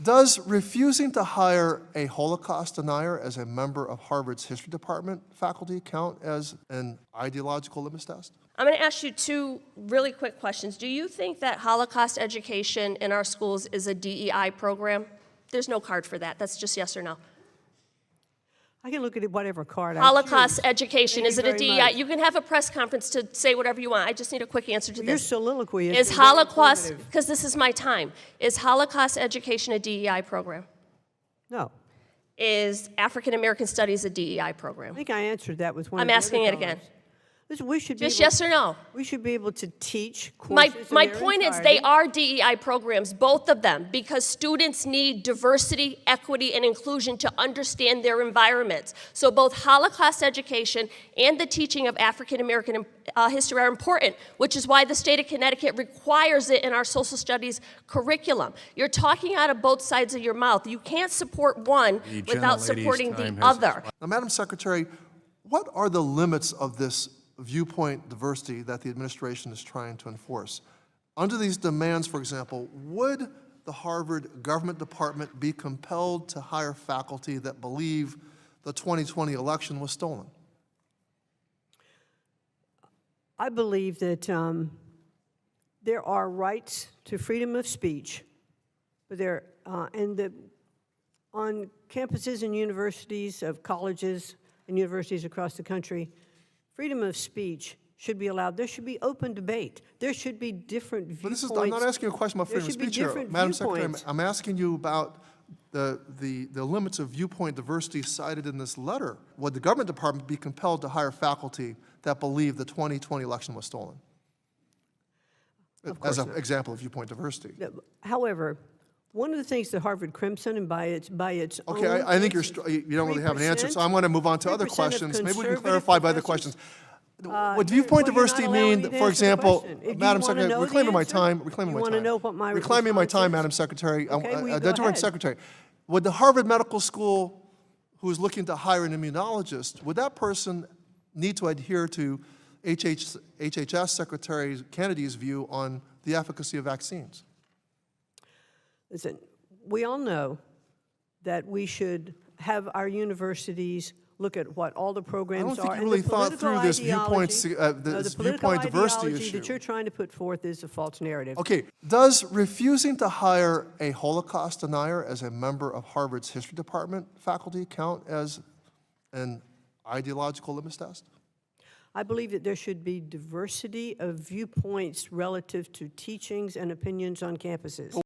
Does refusing to hire a Holocaust denier as a member of Harvard's history department faculty count as an ideological litmus test? I'm going to ask you two really quick questions. Do you think that Holocaust education in our schools is a DEI program? There's no card for that. That's just yes or no. I can look at it whatever card I Holocaust choose. education, Thank is you it a very DEI? much. You can have a press conference to say whatever you want. I just need a quick answer to Your this. soliloquy Is very Holocaust, informative. because this is my time, is Holocaust education a DEI program? No. Is African American Studies a DEI I program? think I answered that with one I'm of the asking other it again. cards. Listen, we should Just be able, yes or no? We should be able to teach My courses in their point is they entirety. are DEI programs, both of them, because students need diversity, equity, and inclusion to understand their environments. So both Holocaust education and the teaching of African American history are important, which is why the state of Connecticut requires it in our social studies curriculum. You're talking out of both sides of your mouth. You can't support one without supporting the other. Now, Madam Secretary, what are the limits of this viewpoint diversity that the administration is trying to enforce? Under these demands, for example, would the Harvard government department be compelled to hire faculty that believe the 2020 election was stolen? I believe that there are rights to freedom of speech, but on campuses and universities of colleges and universities across the country, freedom of speech should be allowed. There should be open debate. There should be different viewpoints. But I'm not asking you a question about freedom of speech here. Madam Secretary, I'm asking you about the limits of viewpoint diversity cited in this letter. Would the government department be compelled to hire faculty that believe the 2020 election was stolen? As an example of viewpoint diversity. However, one of the things that Harvard Crimson, and by its Okay, own I think you don't really have an answer, so I'm going to move on to other 3% of questions. Maybe we can conservative clarify by other questions. Would viewpoint well, you're not diversity allowing mean, me to for answer the example, question. If you Madam wanna Secretary, know the reclaiming my answer, time, reclaiming you my wanna time. know what my Reclaiming my response time, is? Madam Secretary. Okay, well, you go Direct ahead. Secretary, would the Harvard Medical School, who is looking to hire an immunologist, would that person need to adhere to HHS Secretary Kennedy's view on the efficacy of vaccines? Listen, we all know that we should have our universities look at what all the programs I don't think are. you and really the thought through this the political viewpoint diversity ideology issue. that you're trying to put forth is a false narrative. Okay, does refusing to hire a Holocaust denier as a member of Harvard's history department faculty count as an ideological litmus test? I believe that there should be diversity of viewpoints relative to teachings and opinions on campuses.